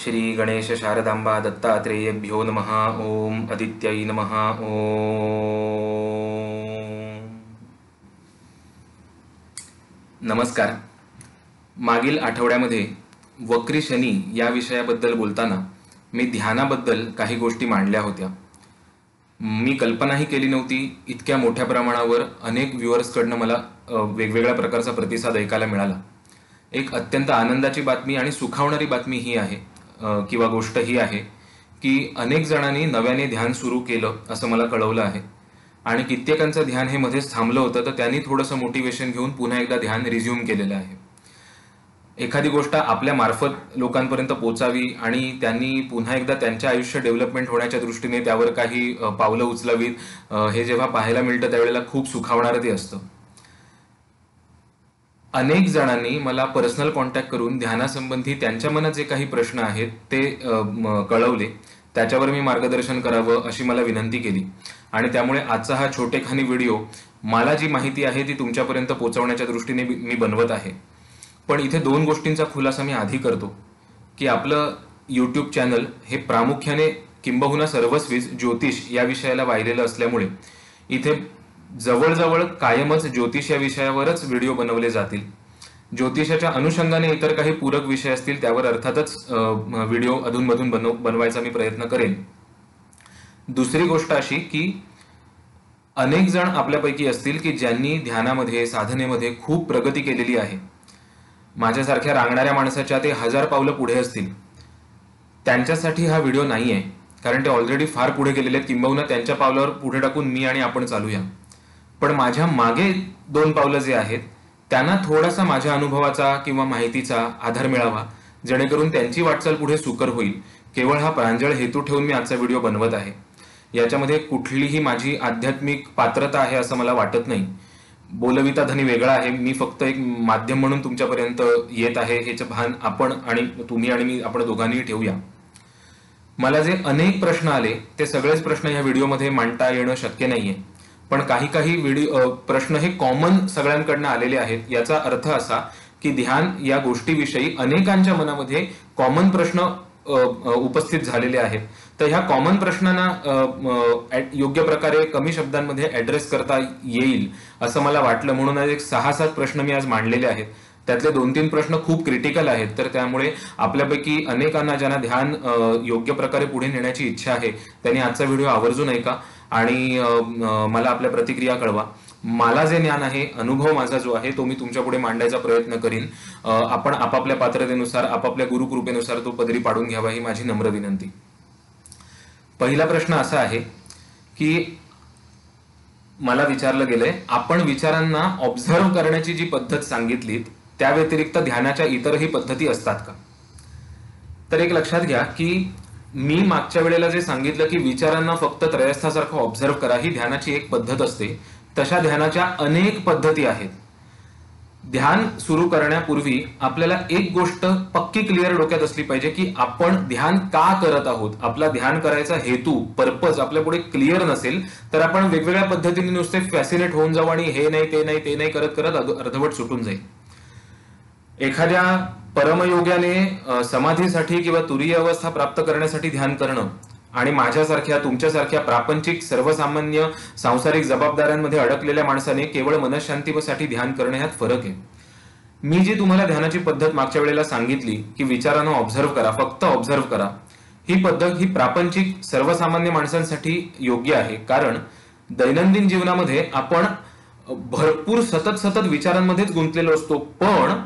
श्री गणेश शारदांबा दत्तात्रेयभ्यो नमः। ओम आदित्याय नमः। ओम नमस्कार। मागील आठवड्यामध्ये वक्री शनी या विषयाबद्दल बोलताना मी ध्यानाबद्दल काही गोष्टी मांडल्या होत्या। मी कल्पनाही केली नव्हती इतक्या मोठ्या प्रमाणावर अनेक व्ह्युअर्सकडनं मला वेगवेगळ्या प्रकारचा प्रतिसाद ऐकायला मिळाला। एक अत्यंत आनंदाची बातमी आणि सुखावणारी बातमी ही आहे किंवा गोष्ट ही आहे की अनेक जणांनी नव्याने ध्यान सुरू केलं असं मला कळवलं आहे आणि कित्येकांचं ध्यान हे मध्येच थांबलं होतं तर त्यांनी थोडंसं मोटिवेशन घेऊन पुन्हा एकदा ध्यान रिझ्यूम केलेलं आहे। एखादी गोष्ट आपल्या मार्फत लोकांपर्यंत पोचावी आणि त्यांनी पुन्हा एकदा त्यांच्या आयुष्य डेव्हलपमेंट होण्याच्या दृष्टीने त्यावर काही पावलं उचलावीत हे जेव्हा पाहायला मिळतं त्यावेळेला खूप सुखावणारं ते असतं। अनेक जणांनी मला पर्सनल कॉन्टॅक्ट करून ध्यानासंबंधी त्यांच्या मनात जे काही प्रश्न आहेत ते कळवले, त्याच्यावर मी मार्गदर्शन करावं अशी मला विनंती केली आणि त्यामुळे आजचा हा छोटेखानी व्हिडिओ मला जी माहिती आहे ती तुमच्यापर्यंत पोहोचवण्याच्या दृष्टीने मी बनवत आहे। पण इथे दोन गोष्टींचा खुलासा मी आधी करतो की आपलं यूट्यूब चॅनल हे प्रामुख्याने किंबहुना सर्वस्वीच ज्योतिष या विषयाला वाहिलेलं असल्यामुळे इथे जवळजवळ कायमच ज्योतिष या विषयावरच व्हिडिओ बनवले जातील। ज्योतिषाच्या अनुषंगाने इतर काही पूरक विषय असतील त्यावर अर्थातच व्हिडिओ अधूनमधून बनवायचा मी प्रयत्न करेन। दुसरी गोष्ट अशी की अनेक जण आपल्यापैकी असतील की ज्यांनी ध्यानामध्ये साधनेमध्ये खूप प्रगती केलेली आहे। माझ्यासारख्या रांगणाऱ्या माणसाच्या ते 1000 पावलं पुढे असतील, त्यांच्यासाठी हा व्हिडिओ नाहीये कारण ते ऑलरेडी फार पुढे गेलेले आहेत, किंबहुना त्यांच्या पावलावर पुढे टाकून मी आणि आपण चालूया। पण माझ्या मागे 2 पावलं जे आहेत त्यांना थोडासा माझ्या अनुभवाचा किंवा माहितीचा आधार मिळावा जेणेकरून त्यांची वाटचाल पुढे सुकर होईल। केवळ हा प्रांजळ हेतू ठेवून मी आजचा व्हिडिओ बनवत आहे। याच्यामध्ये कुठलीही माझी आध्यात्मिक पात्रता आहे असं मला वाटत नाही। बोलविता धनी वेगळा आहे, मी फक्त एक माध्यम म्हणून तुमच्यापर्यंत येत आहे हेच भान आपण आणि तुम्ही आणि मी आपण दोघांनीही ठेवूया। मला जे अनेक प्रश्न आले ते सगळेच प्रश्न या व्हिडिओमध्ये मांडता येणं शक्य नाहीये, पण काही प्रश्न हे कॉमन सगळ्यांकडनं आलेले आहेत। याचा अर्थ असा की ध्यान या गोष्टीविषयी अनेकांच्या मनामध्ये कॉमन प्रश्न उपस्थित झालेले आहेत। तर ह्या कॉमन प्रश्नांना योग्य प्रकारे कमी शब्दांमध्ये ऍड्रेस करता येईल असं मला वाटलं, म्हणून एक 6-7 प्रश्न मी आज मांडलेले आहेत। त्यातले 2-3 प्रश्न खूप क्रिटिकल आहेत, तर त्यामुळे आपल्यापैकी अनेकांना ज्यांना ध्यान योग्य प्रकारे पुढे नेण्याची इच्छा आहे त्यांनी आजचा व्हिडिओ आवर्जून ऐका आणि मला आपल्या प्रतिक्रिया कळवा। मला जे ज्ञान आहे, अनुभव माझा जो आहे तो मी तुमच्या पुढे मांडायचा प्रयत्न करीन। आपण आपापल्या पात्रतेनुसार आपापल्या गुरुकृपेनुसार तो पदरी पाडून घ्यावा ही माझी नम्र विनंती। पहिला प्रश्न असा आहे की मला विचारलं गेलंय, आपण विचारांना ऑब्झर्व करण्याची जी पद्धत सांगितली त्या व्यतिरिक्त ध्यानाच्या इतरही पद्धती असतात का? तर एक लक्षात घ्या की मी मागच्या वेळेला जे सांगितलं की विचारांना फक्त त्रयस्थासारखं ऑब्झर्व करा ही ध्यानाची एक पद्धत असते, तशा ध्यानाच्या अनेक पद्धती आहेत। ध्यान सुरू करण्यापूर्वी आपल्याला एक गोष्ट पक्की क्लिअर डोक्यात असली पाहिजे की आपण ध्यान का करत आहोत। आपला ध्यान करायचा हेतू, पर्पज आपल्या पुढे क्लिअर नसेल तर आपण वेगवेगळ्या पद्धतीने नुसते फॅसिनेट होऊन जाऊ आणि हे नाही ते नाही ते नाही करत करत अर्धवट सुटून जाईल। एखाद्या परमयोग्याने समाधीसाठी किंवा तुरीय अवस्था प्राप्त करण्यासाठी ध्यान करणं आणि माझ्यासारख्या तुमच्यासारख्या प्रापंचिक सर्वसामान्य सांसारिक जबाबदाऱ्यांमध्ये अडकलेल्या माणसाने केवळ मनशांतीसाठी ध्यान करणं ह्यात फरक आहे। मी जी तुम्हाला ध्यानाची पद्धत मागच्या वेळेला सांगितली की विचारांना ऑब्झर्व करा, फक्त ऑब्झर्व करा, ही पद्धत ही प्रापंचिक सर्वसामान्य माणसांसाठी योग्य आहे। कारण दैनंदिन जीवनामध्ये आपण भरपूर सतत विचारांमध्येच गुंतलेलो असतो, पण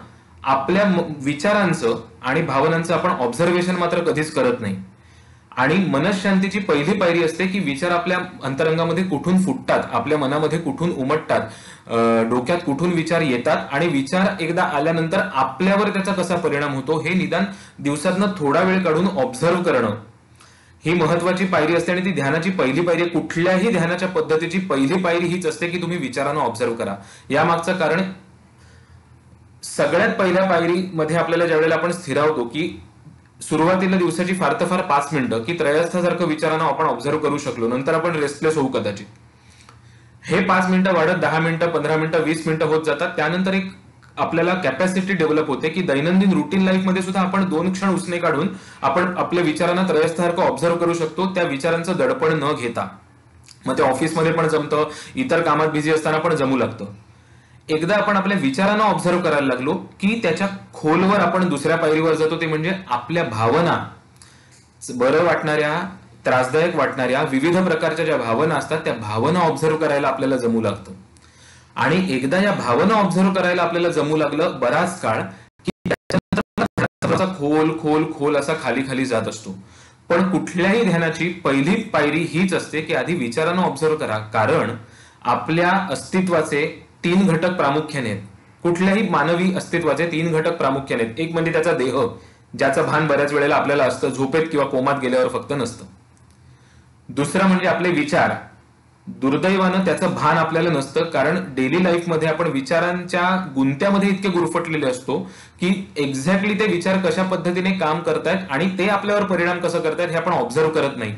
आपल्या विचारांचं आणि भावनांचं आपण ऑब्झर्वेशन मात्र कधीच करत नाही। आणि मनशांतीची पहिली पायरी असते की विचार आपल्या अंतरंगामध्ये कुठून फुटतात, आपल्या मनामध्ये कुठून उमटतात, डोक्यात कुठून विचार येतात आणि विचार एकदा आल्यानंतर आपल्यावर त्याचा कसा परिणाम होतो हे निदान दिवसातनं थोडा वेळ काढून ऑब्झर्व करणं ही महत्वाची पायरी असते। आणि ती ध्यानाची पहिली पायरी, कुठल्याही ध्यानाच्या पद्धतीची पहिली पायरी हीच असते की तुम्ही विचारांना ऑब्झर्व करा। यामागचं कारण सगळ्यात पहिल्या पायरीमध्ये आपल्याला ज्यावेळेला आपण स्थिरावतो की सुरुवातीला दिवसाची फार तर फार 5 मिनिटं की त्रयस्थासारखं विचारांना आपण ऑब्झर्व करू शकलो, नंतर आपण रेस्टलेस होऊ कदाचित। हे 5 मिनिटं वाढत 10 मिनिटं, 15 मिनिटं, 20 मिनिटं होत जातात। त्यानंतर एक आपल्याला कॅपॅसिटी डेव्हलप होते की दैनंदिन रुटीन लाईफमध्ये सुद्धा आपण 2 क्षण उसने काढून आपण आपल्या विचारांना त्रयस्थासारखं ऑब्झर्व्ह करू शकतो, त्या विचारांचं दडपण न घेता. मग ते ऑफिसमध्ये पण जमतं, इतर कामात बिझी असताना पण जमू लागतं. एकदा आपण आपल्या विचारांना ऑब्झर्व्ह करायला लागलो की त्याच्या खोलवर आपण दुसऱ्या पायरीवर जातो, ते म्हणजे आपल्या भावना. बरं वाटणाऱ्या, त्रासदायक वाटणाऱ्या विविध प्रकारच्या ज्या भावना असतात त्या भावना ऑब्झर्व्ह करायला आपल्याला जमू लागतं. आणि एकदा या भावना ऑब्झर्व्ह करायला आपल्याला जमू लागलं बराच काळ की त्याच्यानंतर खोल खोल खोल असा खाली खाली जात असतो. पण कुठल्याही ध्यानाची पहिली पायरी हीच असते की आधी विचारांना ऑब्झर्व्ह करा, कारण आपल्या अस्तित्वाचे 3 घटक प्रामुख्याने आहेत. कुठल्याही मानवी अस्तित्वाचे 3 घटक प्रामुख्याने आहेत. एक म्हणजे त्याचा देह, ज्याचं भान बऱ्याच वेळेला आपल्याला असतं, झोपेत किंवा कोमात गेल्यावर फक्त नसतं. दुसरं म्हणजे आपले विचार. दुर्दैवानं त्याचं भान आपल्याला नसतं, कारण डेली लाईफमध्ये आपण विचारांच्या गुंत्यामध्ये इतके गुरफटलेले असतो की एक्झॅक्टली ते विचार कशा पद्धतीने काम करतायत आणि ते आपल्यावर परिणाम कसं करतायत हे आपण ऑब्झर्व्ह करत नाही.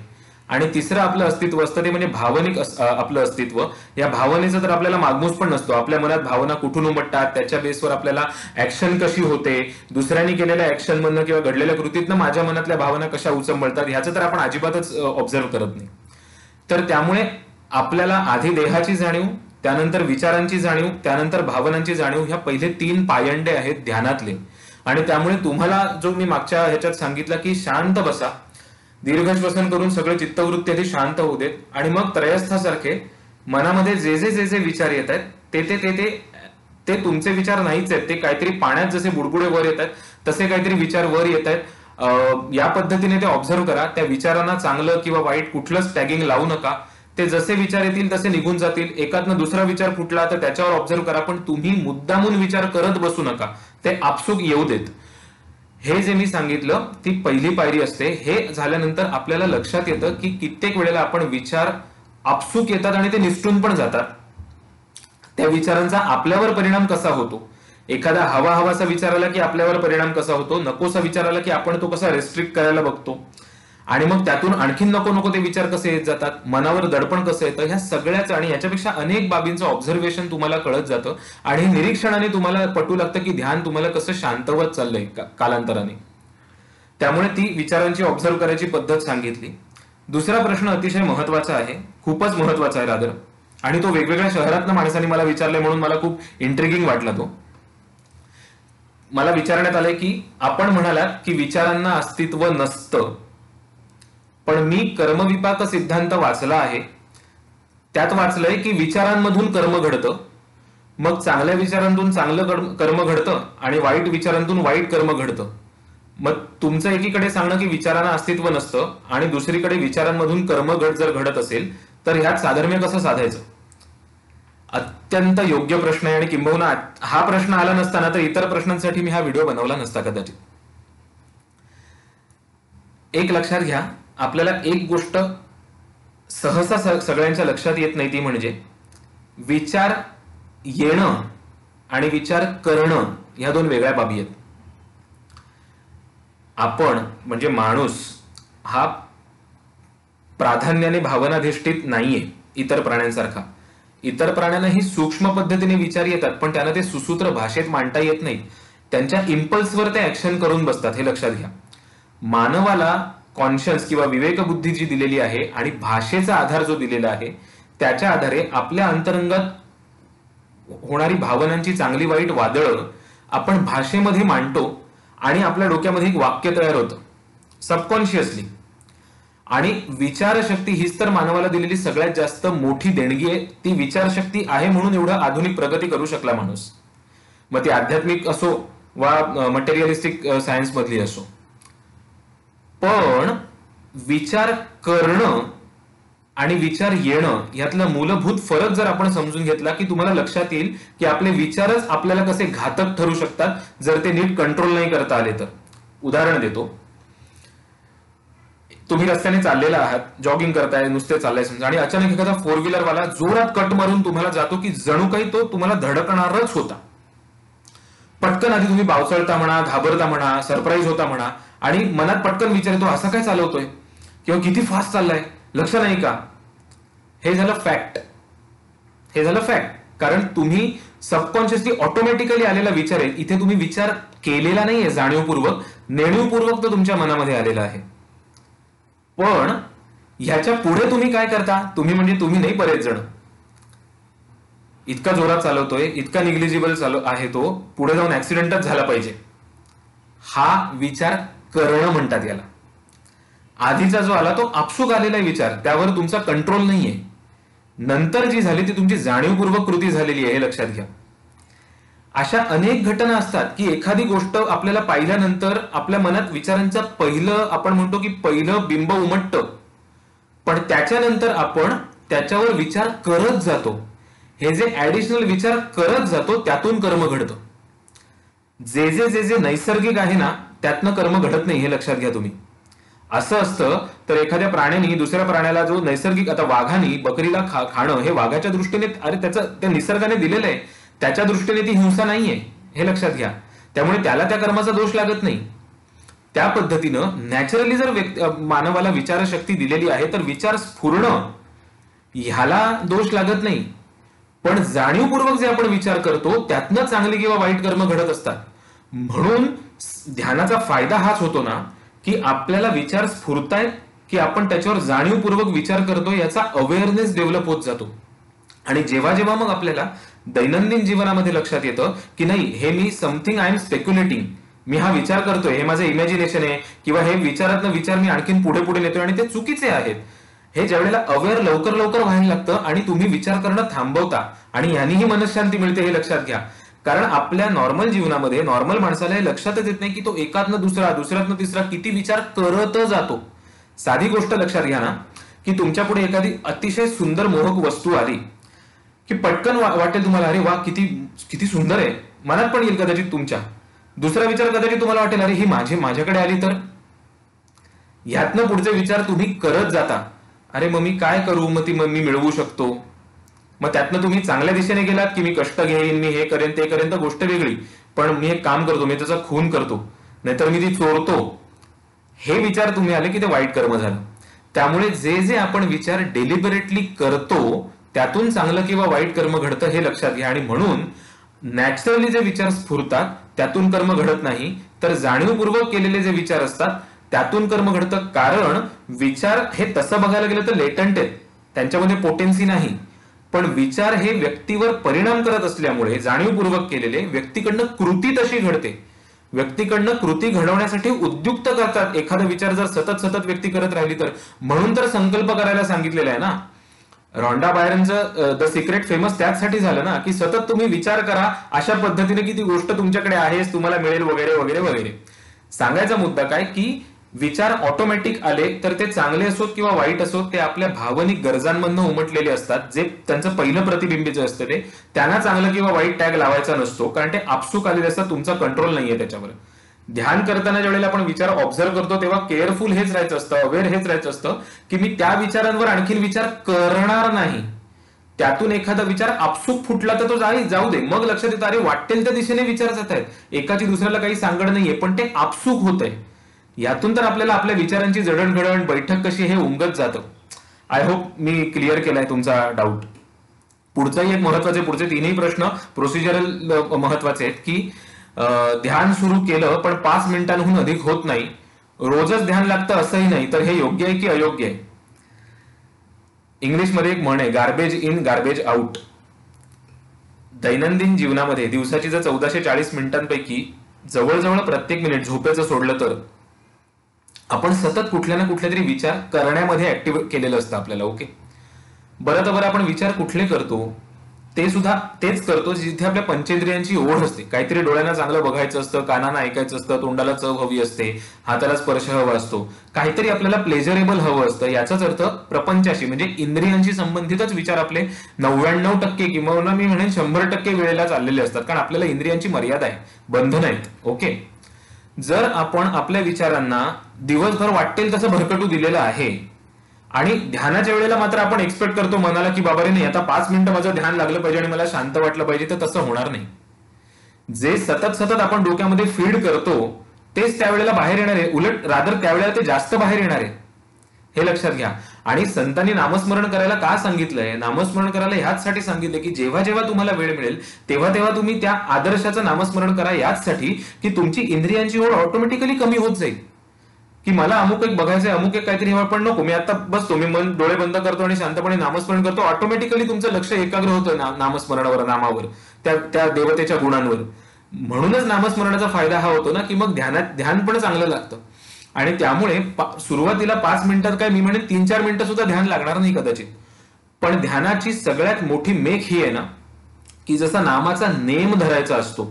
आणि तिसरं आपलं अस्तित्व असतं ते म्हणजे भावनिक आपलं अस्तित्व. या भावनेचं तर आपल्याला मागमूस पण नसतो. आपल्या मनात भावना कुठून उमटतात, त्याच्या बेसवर आपल्याला ऍक्शन कशी होते, दुसऱ्यांनी केलेल्या ऍक्शन मधनं किंवा घडलेल्या कृतीतनं माझ्या मनातल्या भावना कशा उचंबळतात, ह्याचं तर आपण अजिबातच ऑब्झर्व्ह करत नाही. तर त्यामुळे आपल्याला आधी देहाची जाणीव, त्यानंतर विचारांची जाणीव, त्यानंतर भावनांची जाणीव, ह्या पहिले 3 पायंडे आहेत ध्यानातले. आणि त्यामुळे तुम्हाला जो मी मागच्या ह्याच्यात सांगितलं की शांत बसा, दीर्घ श्वसन करून सगळे चित्तवृत्ती आधी शांत होऊ देत आणि मग त्रयस्थासारखे मनामध्ये जे जे जे जे विचार येत आहेत ते ते ते ते ते तुमचे विचार नाहीच आहेत, ते काहीतरी पाण्यात जसे बुडबुडे वर येत आहेत तसे काहीतरी विचार वर येत आहेत. या पद्धतीने ते ऑब्झर्व्ह करा. त्या विचारांना चांगलं किंवा वाईट कुठलंच टॅगिंग लावू नका. ते जसे विचार येतील तसे निघून जातील. एकातनं दुसरा विचार फुटला तर त्याच्यावर ऑब्झर्व्ह करा, पण तुम्ही मुद्दामून विचार करत बसू नका, ते आपसूक येऊ देत. हे जे मी सांगितलं ती पहिली पायरी असते. हे झाल्यानंतर आपल्याला लक्षात येतं की कित्येक वेळेला आपण विचार आपसूक येतात आणि ते निसटून पण जातात. त्या विचारांचा आपल्यावर परिणाम कसा होतो, एखादा हवा हवासा विचार आला की आपल्यावर परिणाम कसा होतो, नकोसा विचार आला की आपण तो कसा रेस्ट्रिक्ट करायला बघतो, आणि मग त्यातून आणखीन नको नको ते विचार कसे येत जातात, मनावर दडपण कसं येतं, ह्या सगळ्याच आणि याच्यापेक्षा अनेक बाबींचं ऑब्झर्वेशन तुम्हाला कळत जातं. आणि निरीक्षणाने तुम्हाला पटू लागतं की ध्यान तुम्हाला कसं शांतवत चाललंय कालांतराने. त्यामुळे ती विचारांची ऑब्झर्व्ह करायची पद्धत सांगितली. दुसरा प्रश्न अतिशय महत्वाचा आहे, खूपच महत्वाचा आहे रादर, आणि तो वेगवेगळ्या शहरातल्या माणसांनी मला विचारले म्हणून मला खूप इंट्रिगिंग वाटला. तो मला विचारण्यात आलंय की आपण म्हणालात की विचारांना अस्तित्व नसतं, पण मी कर्मविपाक सिद्धांत वाचला आहे, त्यात वाचलंय की विचारांमधून कर्म घडतं, मग चांगल्या विचारांतून चांगलं कर्म घडतं आणि वाईट विचारांतून वाईट कर्म घडतं. मग तुमचं एकीकडे सांगणं की विचारांना अस्तित्व नसतं आणि दुसरीकडे विचारांमधून कर्म जर घडत असेल तर ह्यात साधर्म्य कसं साधायचं? अत्यंत योग्य प्रश्न आहे. आणि किंबहुना हा प्रश्न आला नसताना तर इतर प्रश्नांसाठी मी हा व्हिडिओ बनवला नसता कदाचित. एक लक्षात घ्या, आपल्याला एक गोष्ट सहसा सगळ्यांच्या लक्षात येत नाही, ती म्हणजे विचार येणं आणि विचार करणं ह्या 2 वेगळ्या बाबी आहेत. आपण म्हणजे माणूस हा प्राधान्याने भावनाधिष्ठित नाहीये इतर प्राण्यांसारखा. इतर प्राण्यांनाही सूक्ष्म पद्धतीने विचार येतात, पण त्यांना ते सुसूत्र भाषेत मांडता येत नाही. त्यांच्या इम्पल्सवर ते ऍक्शन करून बसतात, हे लक्षात घ्या. मानवाला कॉन्शियस किंवा विवेकबुद्धी जी दिलेली आहे आणि भाषेचा आधार जो दिलेला आहे, त्याच्या आधारे आपल्या अंतरंगात होणारी भावनांची चांगली वाईट वादळं आपण भाषेमध्ये मांडतो आणि आपल्या डोक्यामध्ये एक वाक्य तयार होतं सबकॉन्शियसली. आणि विचारशक्ती हीच तर मानवाला दिलेली सगळ्यात जास्त मोठी देणगी आहे. ती विचारशक्ती आहे म्हणून एवढं आधुनिक प्रगती करू शकला माणूस, मग ती आध्यात्मिक असो वा मटेरियलिस्टिक सायन्स मधली असो. पण विचार करणं आणि विचार येणं यातला मूलभूत फरक जर आपण समजून घेतला की तुम्हाला लक्षात येईल की आपले विचारच आपल्याला कसे घातक ठरू शकतात जर ते नीट कंट्रोल नाही करता आले तर. उदाहरण देतो. तुम्ही रस्त्याने चाललेला आहात, जॉगिंग करताय, नुसते चाललाय समजा, आणि अचानक एखादा 4 व्हीलर वाला जोरात कट मारून तुम्हाला जातो की जणू काही तो तुम्हाला धडकणारच होता. पटकन आधी तुम्ही बावचळता म्हणा, घाबरता म्हणा, सरप्राईज होता म्हणा, आणि मनात पटकन विचार येतो असा काय चालवतोय किंवा किती फास्ट चाललाय, लक्ष नाही का? हे झालं फॅक्ट. कारण तुम्ही सबकॉन्शियसली ऑटोमॅटिकली आलेला विचार आहे. इथे तुम्ही विचार केलेला नाहीये जाणीवपूर्वक, नेणीवपूर्वक तो तुमच्या मनामध्ये आलेला आहे. पण ह्याच्या पुढे तुम्ही काय करता? तुम्ही म्हणजे तुम्ही नाही, बरेच जण इतका जोरात चालवतोय, इतका निग्लिजिबल चालू आहे तो, पुढे जाऊन ऍक्सिडेंटच झाला पाहिजे, हा विचार करणं म्हणतात याला. आधीचा जो आला तो आपसूक आलेला विचार, त्यावर तुमचा कंट्रोल नाहीये. नंतर जी झाली ती तुमची जाणीवपूर्वक कृती झालेली आहे, हे लक्षात घ्या. अशा अनेक घटना असतात की एखादी गोष्ट आपल्याला पाहिल्यानंतर आपल्या मनात विचारांचं पहिलं, आपण म्हणतो की पहिलं बिंब उमटतं, पण त्याच्यानंतर आपण त्याच्यावर विचार करत जातो. हे जे ऍडिशनल विचार करत जातो त्यातून कर्म घडतं. जे जे नैसर्गिक आहे ना त्यातनं कर्म घडत नाही, हे लक्षात घ्या तुम्ही. असं असतं तर एखाद्या प्राण्याने दुसऱ्या प्राण्याला जो नैसर्गिक, आता वाघाने बकरीला खाणं हे वाघाच्या दृष्टीने, अरे त्याचं त्या निसर्गाने दिलेलं आहे, त्याच्या दृष्टीने ती हिंसा नाहीये, हे लक्षात घ्या. त्यामुळे त्याला त्या कर्माचा दोष लागत नाही. त्या पद्धतीनं नॅचरली जर मानवाला विचारशक्ती दिलेली आहे तर विचार स्फुरणं ह्याला दोष लागत नाही. पण जाणीवपूर्वक जे आपण विचार करतो त्यातनं चांगली किंवा वाईट कर्म घडत असतात. म्हणून ध्यानाचा फायदा हाच होतो ना की आपल्याला विचार स्फुरतायत की आपण त्याच्यावर जाणीवपूर्वक विचार करतो, याचा अवेअरनेस डेव्हलप होत जातो. आणि जेव्हा जेव्हा मग आपल्याला दैनंदिन जीवनामध्ये लक्षात येतं की नाही, हे me something I am speculating, मी हा विचार करतोय, हे माझं इमॅजिनेशन आहे, किंवा हे विचारातनं विचार मी आणखीन पुढे पुढे नेतोय आणि ते चुकीचे आहेत, हे ज्यावेळेला अवेअर लवकर लवकर व्हायला लागतं आणि तुम्ही विचार करणं थांबवता आणि यानेही मनशांती मिळते, हे लक्षात घ्या. कारण आपल्या नॉर्मल जीवनामध्ये नॉर्मल माणसाला हे लक्षातच येत नाही की तो एकातनं दुसरा, दुसऱ्यातनं तिसरा किती विचार करत जातो. साधी गोष्ट लक्षात घ्या ना की तुमच्या पुढे एखादी अतिशय सुंदर मोहक वस्तू आली की पटकन वाटेल तुम्हाला, अरे वा किती किती सुंदर आहे, मनात पण येईल कदाचित तुमच्या. दुसरा विचार कदाचित तुम्हाला वाटेल, अरे ही माझ्याकडे आली तर. ह्यातनं पुढचे विचार तुम्ही करत जाता, अरे मग मी काय करू, मग ती मी मिळवू शकतो. मग त्यातनं तुम्ही चांगल्या दिशेने गेलात की मी कष्ट घेईन, मी हे करेन ते करेन, तर गोष्ट वेगळी. पण मी एक काम करतो, मी त्याचा खून करतो, नाहीतर मी ती चोरतो, हे विचार तुम्ही आले की ते वाईट कर्म झालं. त्यामुळे जे जे आपण विचार डेलिबरेटली करतो त्यातून चांगलं किंवा वाईट कर्म घडतं, हे लक्षात घ्या. आणि म्हणून नॅचरली जे विचार स्फुरतात त्यातून कर्म घडत नाही, तर जाणीवपूर्वक केलेले जे विचार असतात त्यातून कर्म घडतं. कारण विचार हे तसं बघायला गेलं तर लेटंट आहेत, त्यांच्यामध्ये पोटेन्सी नाही. पण विचार हे व्यक्तीवर परिणाम करत असल्यामुळे जाणीवपूर्वक केलेले व्यक्तीकडनं कृती तशी घडते. व्यक्तीकडनं कृती घडवण्यासाठी उद्युक्त करतात. एखादा विचार जर सतत सतत व्यक्ती करत राहिली तर. म्हणून तर संकल्प करायला सांगितलेलं आहे ना. रॉन्डा बायरनचं द सिक्रेट फेमस त्याचसाठी झालं ना की सतत तुम्ही विचार करा अशा पद्धतीने की ती गोष्ट तुमच्याकडे आहे, तुम्हाला मिळेल, वगैरे वगैरे वगैरे. सांगायचा मुद्दा काय की विचार ऑटोमॅटिक आले तर ते चांगले असोत किंवा वाईट असोत, ते आपल्या भावनिक गरजांमधनं उमटलेले असतात. जे त्यांचं पहिलं प्रतिबिंबीचं असतं ते, त्यांना चांगलं किंवा वाईट टॅग लावायचा नसतो, कारण ते आपसूक आलेले असतात, तुमचा कंट्रोल नाहीये त्याच्यावर. ध्यान करताना ज्यावेळेला आपण विचार ऑब्झर्व्ह करतो तेव्हा केअरफुल हेच राहायचं असतं, अवेअर हेच राहायचं असतं की मी त्या विचारांवर आणखीन विचार करणार नाही. त्यातून एखादा विचार आपसूक फुटला तर तो जाऊ दे. मग लक्षात येतं, अरे वाटेल त्या दिशेने विचार जात आहेत, एकाची दुसऱ्याला काही सांगड नाहीये, पण ते आपसूक होत आहे. यातून तर आपल्याला आपल्या विचारांची जडणघडण, बैठक कशी हे उमगत जातं. आय होप मी क्लिअर केलाय तुमचा डाऊट. पुढचाही एक महत्वाचे, पुढचे तीनही प्रश्न प्रोसिजरल महत्वाचे आहेत की ध्यान सुरू केलं पण 5 मिनिटांहून अधिक होत नाही, रोजच ध्यान लागतं असंही नाही, तर हे योग्य आहे की अयोग्य आहे? इंग्लिशमध्ये एक म्हण आहे, गार्बेज इन गार्बेज आउट. दैनंदिन जीवनामध्ये दिवसाची जर 1440 मिनिटांपैकी जवळजवळ प्रत्येक मिनिट झोपेचं सोडलं तर आपण सतत कुठल्या ना कुठल्या तरी विचार करण्यामध्ये ऍक्टिव्ह केलेलं असतं आपल्याला. ओके, बरं तर बरं, आपण विचार कुठले करतो? ते सुद्धा तेच करतो जिथे आपल्या पंचेंद्रियांची ओढ असते. काहीतरी डोळ्यांना चांगलं बघायचं असतं, कानांना ऐकायचं असतं, तोंडाला चव हवी असते, हाताला स्पर्श हवा असतो, काहीतरी आपल्याला प्लेजरेबल हवं असतं. याचाच अर्थ प्रपंचाशी म्हणजे इंद्रियांशी संबंधितच विचार आपले 99% किंवा मी म्हणेन 100% वेळेला चाललेले असतात, कारण आपल्याला इंद्रियांची मर्यादा आहे, बंधन आहेत. ओके, जर आपण आपल्या विचारांना दिवसभर वाटेल तसं भरकटू दिलेलं आहे आणि ध्यानाच्या वेळेला मात्र आपण एक्सपेक्ट करतो मनाला की बाबा रे नाही, आता 5 मिनिटं माझं ध्यान लागलं पाहिजे आणि मला शांत वाटलं पाहिजे, तर तसं होणार नाही. जे सतत सतत आपण डोक्यामध्ये फीड करतो तेच त्यावेळेला बाहेर येणार आहे, उलट रादर त्यावेळेला ते जास्त बाहेर येणार आहे. हे लक्षात घ्या. आणि संतांनी नामस्मरण करायला का सांगितलंय? नामस्मरण करायला ह्याचसाठी सांगितलंय की जेव्हा जेव्हा तुम्हाला वेळ मिळेल तेव्हा तेव्हा तुम्ही त्या आदर्शाचं नामस्मरण करा, याचसाठी की तुमची इंद्रियांची ओढ ऑटोमॅटिकली कमी होत जाईल. की मला अमुक एक बघायचंय, अमुक एक काहीतरी पण नको, मी आता बसतो, मी मन डोळे बंद करतो आणि शांतपणे नामस्मरण करतो, ऑटोमॅटिकली तुमचं लक्ष एकाग्र होतं नामस्मरणावर, नामावर, त्या देवतेच्या गुणांवर. म्हणूनच नामस्मरणाचा फायदा हा होतो ना की मग ध्यान पण चांगलं लागतं. आणि त्यामुळे सुरुवातीला 5 मिनिटात काय, मी म्हणेन 3-4 मिनिटं सुद्धा ध्यान लागणार नाही कदाचित. पण ध्यानाची सगळ्यात मोठी मेख ही आहे ना की जसा नामाचा नेम धरायचा असतो,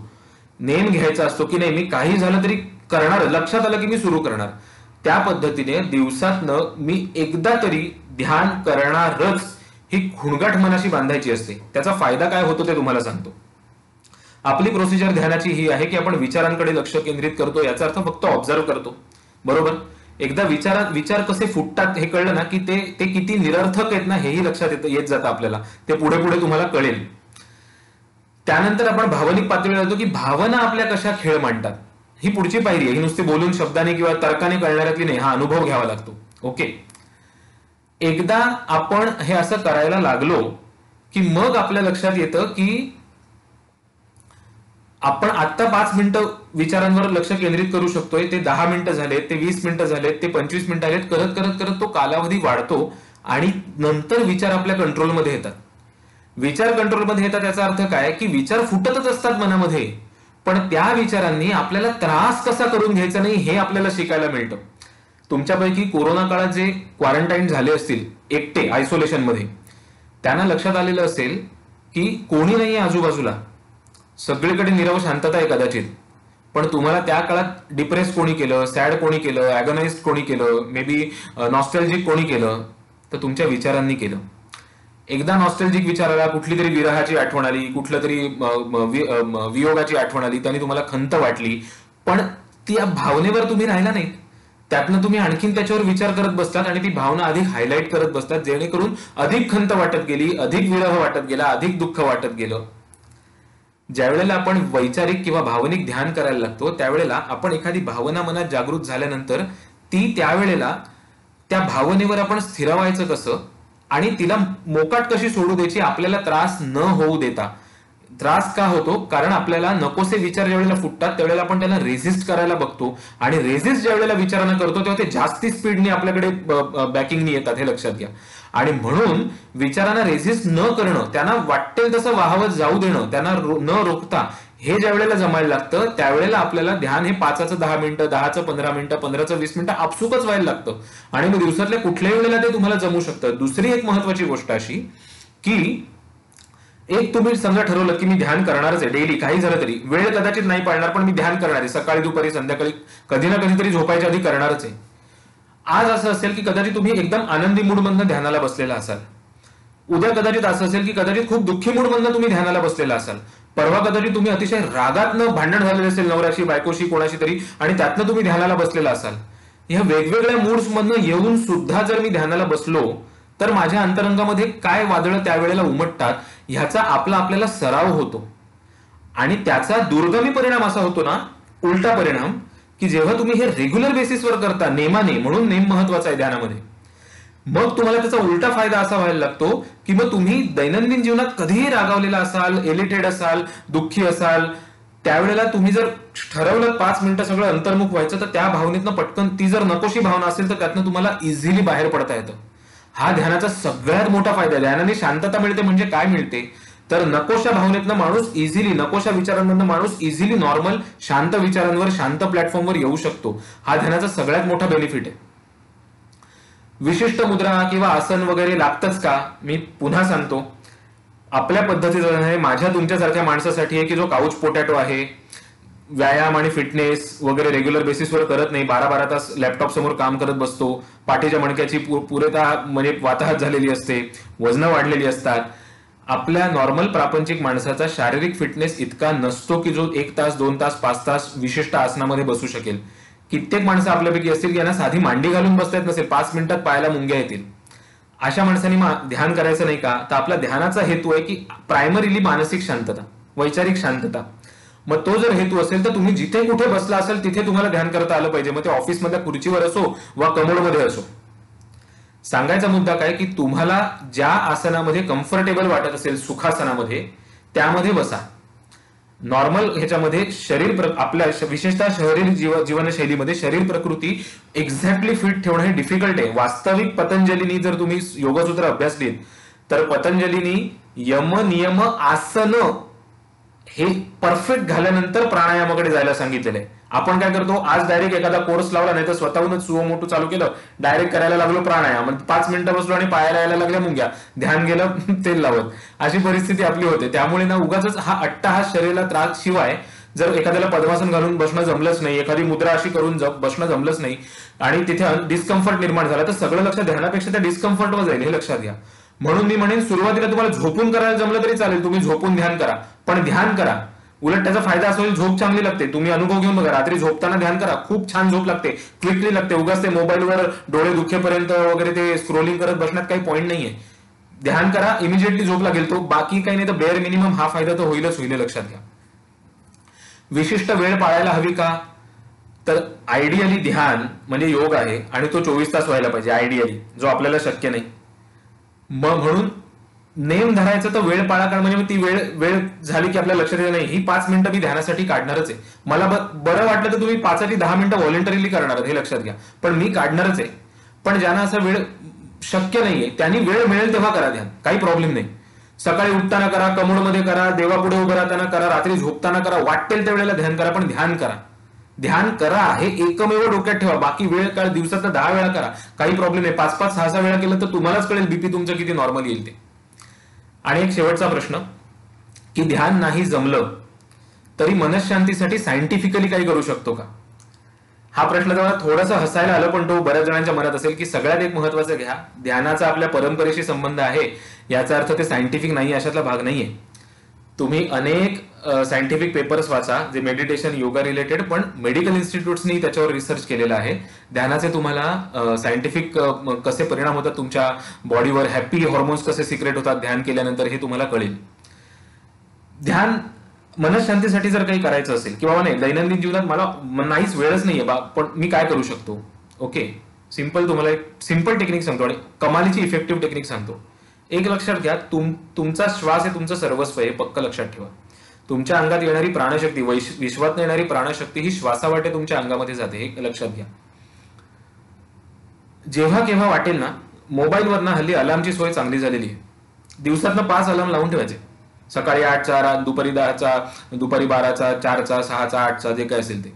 नेम घ्यायचा असतो की नाही मी काही झालं तरी करणार, लक्षात आलं की मी सुरू करणार, त्या पद्धतीने दिवसातनं मी एकदा तरी ध्यान करणारच ही खुणगाठ मनाशी बांधायची असते. त्याचा फायदा काय होतो ते तुम्हाला सांगतो. आपली प्रोसिजर ध्यानाची ही आहे की आपण विचारांकडे लक्ष केंद्रित करतो, याचा अर्थ फक्त ऑब्झर्व करतो, बरोबर. एकदा विचार कसे फुटतात हे कळलं ना की ते किती निरर्थक आहेत ना हेही लक्षात येत जातं आपल्याला, ते पुढे पुढे तुम्हाला कळेल. त्यानंतर आपण भावनिक पातळीवर जातो की भावना आपल्या कशा खेळ मांडतात, ही पुढची पायरी आहे. ही नुसती बोलून शब्दाने किंवा तर्काने कळणाऱ्यातली नाही, हा अनुभव घ्यावा लागतो. ओके, एकदा आपण हे असं करायला लागलो की मग आपल्या लक्षात येतं की आपण आता 5 मिनिटं विचारांवर लक्ष केंद्रित करू शकतोय, ते 10 मिनिटं झालेत, ते 20 मिनिटं झालेत, ते 25 मिनिटं आलेत, करत करत करत तो कालावधी वाढतो आणि नंतर विचार आपल्या कंट्रोलमध्ये येतात. विचार कंट्रोलमध्ये येतात याचा अर्थ काय की विचार फुटतच असतात मनामध्ये, पण त्या विचारांनी आपल्याला त्रास कसा करून घ्यायचा नाही हे आपल्याला शिकायला मिळतं. तुमच्यापैकी कोरोना काळात जे क्वारंटाईन झाले असतील एकटे आयसोलेशन मध्ये, त्यांना लक्षात आलेलं असेल की कोणी नाहीये आजूबाजूला, सगळीकडे नीरव शांतता आहे कदाचित, पण तुम्हाला त्या काळात डिप्रेस कोणी केलं, सॅड कोणी केलं, ॲगोनाइज्ड कोणी केलं, मे बी नॉस्टॅल्जिक कोणी केलं, तर तुमच्या विचारांनी केलं. एकदा नॉस्टॅल्जिक विचार आला, कुठली तरी विरहाची आठवण आली, कुठलं तरी वियोगाची आठवण आली, त्यांनी तुम्हाला खंत वाटली, पण त्या भावनेवर तुम्ही राहिला नाही, त्यातनं तुम्ही आणखीन त्याच्यावर विचार करत बसतात आणि ती भावना अधिक हायलाईट करत बसतात, जेणेकरून अधिक खंत वाटत गेली, अधिक विरह वाटत गेला, अधिक दुःख वाटत गेलं. ज्या वेळेला आपण वैचारिक किंवा भावनिक ध्यान करायला लागतो त्यावेळेला आपण एखादी भावना मनात जागृत झाल्यानंतर ती त्यावेळेला त्या भावनेवर आपण स्थिरावायचं कसं आणि तिला मोकाट कशी सोडू द्यायची, आपल्याला त्रास न होऊ देता. त्रास का होतो? कारण आपल्याला नकोसे विचार ज्या वेळेला फुटतात त्यावेळेला आपण त्यांना रेझिस्ट करायला बघतो, आणि रेझिस्ट ज्या वेळेला विचारांना करतो तेव्हा ते जास्ती स्पीडने आपल्याकडे बॅकिंगनी येतात, हे लक्षात घ्या. आणि म्हणून विचारांना रेझिस्ट न करणं, त्यांना वाटेल तसं वाहवत जाऊ देणं, त्यांना न रोखता हे ज्या वेळेला जमायला लागतं त्यावेळेला आपल्याला ध्यान हे 5चं 10 मिनिटं, 10चं 15 मिनिटं, 15चं 20 मिनिटं आपसुकच व्हायला लागतं, आणि मग दिवसातल्या कुठल्याही वेळेला ते तुम्हाला जमू शकतं. दुसरी एक महत्वाची गोष्ट अशी की एक तुम्ही समजा ठरवलं की मी ध्यान करणारच आहे डेली, काही झालं तरी, वेळ कदाचित नाही पाळणार पण मी ध्यान करणार आहे, सकाळी दुपारी संध्याकाळी कधी ना कधीतरी झोपायच्या आधी करणारच आहे. आज असं असेल की कदाचित तुम्ही एकदम आनंदी मूडमधनं ध्यानाला बसलेला असाल, उद्या कदाचित असं असेल की कदाचित खूप दुःखी मूडमधनं तुम्ही ध्यानाला बसलेला असाल, परवा कदाचित तुम्ही अतिशय रागातनं भांडण झालेलं असेल नवऱ्याशी, बायकोशी, कोणाशी तरी, आणि त्यातनं तुम्ही ध्यानाला बसलेला असाल. ह्या वेगवेगळ्या मूड्स मधनं येऊन सुद्धा जर मी ध्यानाला बसलो तर माझ्या अंतरंगामध्ये काय वादळं त्यावेळेला उमटतात ह्याचा आपल्याला सराव होतो. आणि त्याचा दुर्गमी परिणाम असा होतो ना, उलटा परिणाम, की जेव्हा तुम्ही हे रेग्युलर बेसिसवर करता नेमाने, म्हणून नेम महत्वाचा आहे ध्यानामध्ये, मग तुम्हाला त्याचा उलटा फायदा असा व्हायला लागतो की मग तुम्ही दैनंदिन जीवनात कधीही रागावलेला असाल, एलिटेड असाल, दुःखी असाल, त्यावेळेला तुम्ही जर ठरवलं 5 मिनिटं सगळं अंतर्मुख व्हायचं तर त्या भावनेतनं पटकन, ती जर नकोशी भावना असेल तर त्यातनं तुम्हाला इझिली बाहेर पडता येतं. हा ध्यानाचा सगळ्यात मोठा फायदा आहे. ध्यानाने शांतता मिळते म्हणजे काय मिळते तर नकोशा भावनेतनं माणूस इझिली, नकोशा विचारांमधनं माणूस इझिली नॉर्मल शांत विचारांवर, शांत प्लॅटफॉर्मवर येऊ शकतो. हा ध्यानाचा सगळ्यात मोठा बेनिफिट आहे. विशिष्ट मुद्रा किंवा आसन वगैरे लागतच का? मी पुन्हा सांगतो, आपल्या पद्धतीचं आहे, माझ्या तुमच्यासारख्या माणसासाठी आहे की जो काउच पोटॅटो आहे, व्यायाम आणि फिटनेस वगैरे रेग्युलर बेसिसवर करत नाही, 12-12 तास लॅपटॉप समोर काम करत बसतो, पाठीच्या मणक्याची पुरेता म्हणजे वाताहत झालेली असते, वजनं वाढलेली असतात. आपल्या नॉर्मल प्रापंचिक माणसाचा शारीरिक फिटनेस इतका नसतो की जो 1 तास, 2 तास, 5 तास विशिष्ट आसनामध्ये बसू शकेल. कित्येक माणसं आपल्यापैकी असतील की यांना साधी मांडी घालून बसता येत नसेल, 5 मिनिटात पायाला मुंग्या येतील. अशा माणसांनी ध्यान करायचं नाही का? तर आपला ध्यानाचा हेतू आहे की प्रायमरीली मानसिक शांतता, वैचारिक शांतता. मग तो जर हेतू असेल तर तुम्ही जिथे कुठे बसला असेल तिथे तुम्हाला ध्यान करता आलं पाहिजे, मग ते ऑफिसमधल्या खुर्चीवर असो वा कमोडमध्ये असो. सांगायचा मुद्दा काय की तुम्हाला ज्या आसनामध्ये कम्फर्टेबल वाटत असेल सुखासनामध्ये त्यामध्ये बसा. नॉर्मल ह्याच्यामध्ये आपल्या विशेषतः शहरी जीवनशैलीमध्ये शरीर प्रकृती एक्झॅक्टली फिट ठेवणं हे डिफिकल्ट आहे. वास्तविक पतंजलीनी जर तुम्ही योगसूत्र अभ्यासलीत तर पतंजलीनी यम नियम आसन हे परफेक्ट झाल्यानंतर प्राणायामाकडे जायला सांगितलेलं आहे. आपण काय करतो, आज डायरेक्ट एखादा कोर्स लावला नाही तर स्वतःहूनच सुओ मोठू चालू केलं, डायरेक्ट करायला लागलो प्राणायाम, 5 मिनिटं बसलो आणि पायाला यायला लागल्या मुंग्या, ध्यान गेलं तेल लावत, अशी परिस्थिती आपली होते. त्यामुळे ना उगाच हा अट्टाहास शरीराला त्रास, शिवाय जर एखाद्याला पद्मासन घालून बसणं जमलंच नाही, एखादी मुद्रा अशी करून बसणं जमलंच नाही आणि तिथे डिस्कम्फर्ट निर्माण झाला तर सगळं लक्ष ध्यानापेक्षा त्या डिस्कम्फर्टवर जाईल, हे लक्षात घ्या. म्हणून मी म्हणेन सुरुवातीला तुम्हाला झोपून करायला जमलं तरी चालेल, तुम्ही झोपून ध्यान करा, पण ध्यान करा. उलट त्याचा फायदा असा होईल, झोप चांगली लागते. तुम्ही अनुभव घेऊन बघा, रात्री झोपताना ध्यान करा, खूप छान झोप लागते, क्विकली लागते. उगाच ते मोबाईलवर डोळे दुखेपर्यंत वगैरे ते स्क्रोलिंग करत बसण्यात काही पॉईंट नाहीये. ध्यान करा, इमिजिएटली झोप लागेल. तो बाकी काही नाही तर बेअर मिनिमम हा फायदा तर होईलच होईल, लक्षात घ्या. विशिष्ट वेळ पाळायला हवी का, तर आयडियली ध्यान म्हणजे योग आहे आणि तो 24 तास व्हायला पाहिजे आयडियली, जो आपल्याला शक्य नाही. म्हणून नेम धरायचं तर वेळ पाळा, कारण म्हणजे ती वेळ झाली की आपल्या लक्षात येत नाही, ही 5 मिनिटं मी ध्यानासाठी काढणारच आहे. मला बरं वाटलं तर तुम्ही 5 ते 10 मिनिटं व्हॉलेंटरीली करणार, हे लक्षात घ्या, पण मी काढणारच आहे. पण ज्यांना असा वेळ शक्य नाहीये त्यांनी वेळ मिळेल तेव्हा करा ध्यान, काही प्रॉब्लेम नाही. सकाळी उठताना करा, कमोडमध्ये करा, देवापुढे उभं राहताना करा, रात्री झोपताना करा, वाटेल त्या वेळेला ध्यान करा, पण ध्यान करा. ध्यान करा हे एकमेव डोक्यात ठेवा. बाकी वेळ काळ दिवसात 10 वेळा करा, काही प्रॉब्लेम नाही. 5-5, 6-6 वेळा केलं तर तुम्हालाच कळेल बीपी तुमचं किती नॉर्मल येईल ते. आणि एक शेवटचा प्रश्न की ध्यान नाही जमलं तरी मनशांतीसाठी सायंटिफिकली काही करू शकतो का, हा प्रश्न जरा थोडासा हसायला आलं, पण तो बऱ्याच जणांच्या मनात असेल. की सगळ्यात एक महत्वाचं घ्या, ध्यानाचा आपल्या परंपरेशी संबंध आहे, याचा अर्थ ते सायंटिफिक नाही अशातला भाग नाहीये. तुम्ही अनेक सायंटिफिक पेपर्स वाचा जे मेडिटेशन योगा रिलेटेड, पण मेडिकल इन्स्टिट्यूट्सनी त्याच्यावर रिसर्च केलेला आहे. ध्यानाचे तुम्हाला सायंटिफिक कसे परिणाम होतात तुमच्या बॉडीवर, हॅपी हॉर्मोन्स कसे सिक्रेट होतात ध्यान केल्यानंतर, हे तुम्हाला कळेल. ध्यान मनशांतीसाठी जर काही करायचं असेल किंवा नाही दैनंदिन जीवनात मला नाहीच वेळच नाहीये बा, पण मी काय करू शकतो. ओके, सिंपल तुम्हाला एक सिंपल टेक्निक सांगतो आणि कमालीची इफेक्टिव्ह टेक्निक सांगतो. एक लक्षात घ्या, तुमचा श्वास हे तुमचं सर्वस्व आहे, पक्क लक्षात ठेवा. तुमच्या अंगात येणारी प्राणशक्ती, विश्वात येणारी प्राणशक्ती ही श्वासावाटे तुमच्या अंगामध्ये जाते, हे लक्षात घ्या. जेव्हा केव्हा वाटेल ना, मोबाईलवर ना हल्ली अलार्मची सोय चांगली झालेली आहे. दिवसातनं 5 अलार्म लावून ठेवायचे. सकाळी 8चा, दुपारी 10चा, दुपारी 12चा, 4चा, 6चा, 8चा, जे काय असेल ते.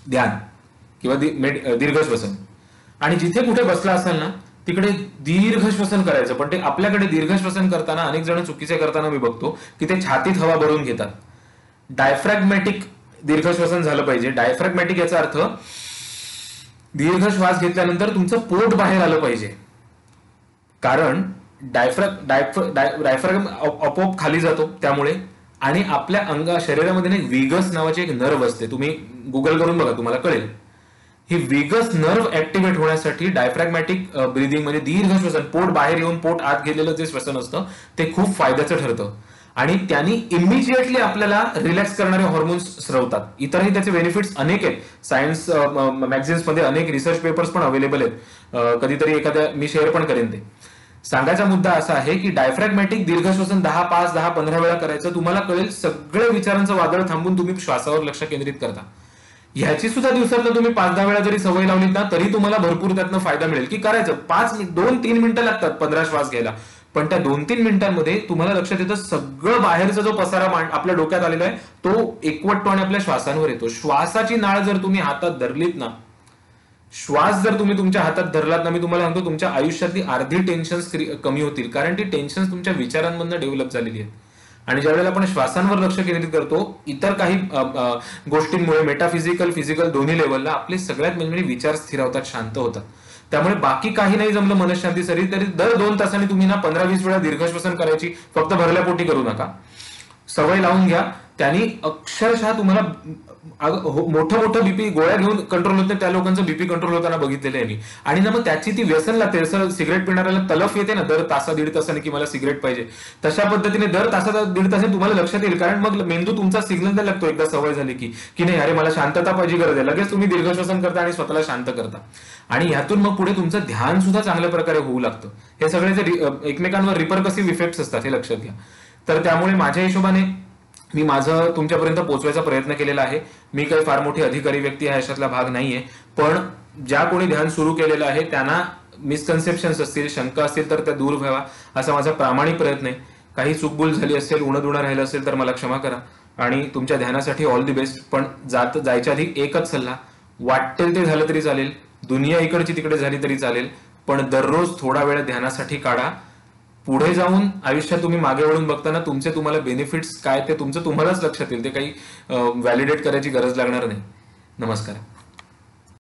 ध्यान किंवा दीर्घ श्वसन. आणि जिथे कुठे बसला असाल ना तिकडे दीर्घ श्वसन करायचं. पण ते आपल्याकडे दीर्घ श्वसन करताना अनेक जण चुकीचे करताना मी बघतो की ते छातीत हवा भरून घेतात. डायफ्रॅग्मॅटिक दीर्घ श्वसन झालं पाहिजे. डायफ्रॅग्मॅटिक याचा अर्थ दीर्घ श्वास घेतल्यानंतर तुमचं पोट बाहेर आलं पाहिजे, कारण डायफ्रॅगम आपोआप खाली जातो त्यामुळे. आणि आपल्या शरीरामध्ये एक व्हीगस नावाची एक नर्व असते, तुम्ही गुगल करून बघा तुम्हाला कळेल. ही व्हीगस नर्व ऍक्टिव्हेट होण्यासाठी डायफ्रॅग्मॅटिक ब्रिदिंग म्हणजे दीर्घ श्वसन, पोट बाहेर येऊन पोट आत गेलेलं जे श्वसन असतं ते खूप फायद्याचं ठरतं. आणि त्यांनी इमिजिएटली आपल्याला रिलॅक्स करणारे हॉर्मोन्स स्रवतात. इतरही त्याचे बेनिफिट्स अनेक आहेत. सायन्स मॅगझिन्स मध्ये अनेक रिसर्च पेपर्स पण अवेलेबल आहेत, कधीतरी एखाद्या मी शेअर पण करेन ते. सांगायचा मुद्दा असा आहे की डायफ्रॅग्मॅटिक दीर्घ श्वसन 10, 5, 10, 15 वेळा करायचं. तुम्हाला कळेल सगळ्या विचारांचं वादळ थांबून तुम्ही श्वासावर लक्ष केंद्रित करता. ह्याची सुद्धा दिवसातनं तुम्ही 5-10 वेळा जरी सवय लावलीत ना तरी तुम्हाला भरपूर त्यातनं फायदा मिळेल. की करायचं 2-3 मिनिटं लागतात 15 श्वास घ्यायला, पण त्या 2-3 मिनिटांमध्ये तुम्हाला लक्षात येतं सगळं बाहेरचा जो पसारा आपल्या डोक्यात आलेला आहे तो एकवटपणे आपल्या श्वासांवर येतो. श्वासाची नाळ जर तुम्ही हातात धरलीत ना, श्वास जर तुम्ही तुमच्या हातात धरलात ना, मी तुम्हाला सांगतो तुमच्या आयुष्यातली अर्धी टेन्शन्स कमी होतील, कारण ती टेन्शन तुमच्या विचारांमधून डेव्हलप झालेली आहेत. आणि ज्यावेळेला आपण श्वासांवर लक्ष केंद्रित करतो इतर काही गोष्टींमुळे, मेटाफिजिकल फिजिकल दोन्ही लेवलला आपले सगळ्यात म्हणजे विचार स्थिरावतात, शांत होतात. त्यामुळे बाकी काही नाही जमलं मनशांतीसाठी तरी दर 2 तासांनी तुम्ही ना 15-20 वेळा दीर्घ श्वसन करायची, फक्त भरल्या पोटी करू नका. सवय लावून घ्या, त्यांनी अक्षरशः तुम्हाला मोठं मोठं बीपी गोळ्या घेऊन कंट्रोल होत नाही त्या लोकांचं बीपी कंट्रोल होताना बघितलेलं आहे मी. आणि ना मग त्याची ती व्यसन लागते. जसं सिगरेट पिणाऱ्याला तलफ येते ना दर तासा दीड तासाने की मला सिगरेट पाहिजे, तशा पद्धतीने दर तासा दीड तासाने तुम्हाला लक्षात येईल. कारण मग मेंदू तुमचा सिग्नल द्यायला लागतो एकदा सवय झाली की नाही अरे मला शांतता पाहिजे, गरज आहे. लगेच तुम्ही दीर्घश्वसन करता आणि स्वतःला शांत करता. आणि ह्यातून मग पुढे तुमचं ध्यान सुद्धा चांगल्या प्रकारे होऊ लागतं. हे सगळे जे एकमेकांवर रिपरकसिव्ह इफेक्ट्स असतात हे लक्षात घ्या. तर त्यामुळे माझ्या हिशोबाने मी माझं तुमच्यापर्यंत पोहोचवायचा प्रयत्न केलेला आहे. मी काही फार मोठी अधिकारी व्यक्ती हा याच्यातला भाग नाहीये, पण ज्या कोणी ध्यान सुरू केलेलं आहे त्यांना मिसकन्सेप्शन्स असतील, शंका असतील तर त्या दूर व्हावा असा माझा प्रामाणिक प्रयत्न आहे. काही चूकभूल झाली असेल, उणं राहिलं असेल तर मला क्षमा करा. आणि तुमच्या ध्यानासाठी ऑल दी बेस्ट. पण जायच्या आधी एकच सल्ला, वाटेल ते झालं तरी चालेल, दुनिया इकडची तिकडे झाली तरी चालेल, पण दररोज थोडा वेळ ध्यानासाठी काढा. पुढे जाऊन आयुष्यात तुम्ही मागे वळून बघताना तुम्हाला बेनिफिट्स काय ते तुमचं तुम्हालाच लक्षात येईल. ते काही व्हॅलिडेट करायची गरज लागणार नाही. नमस्कार.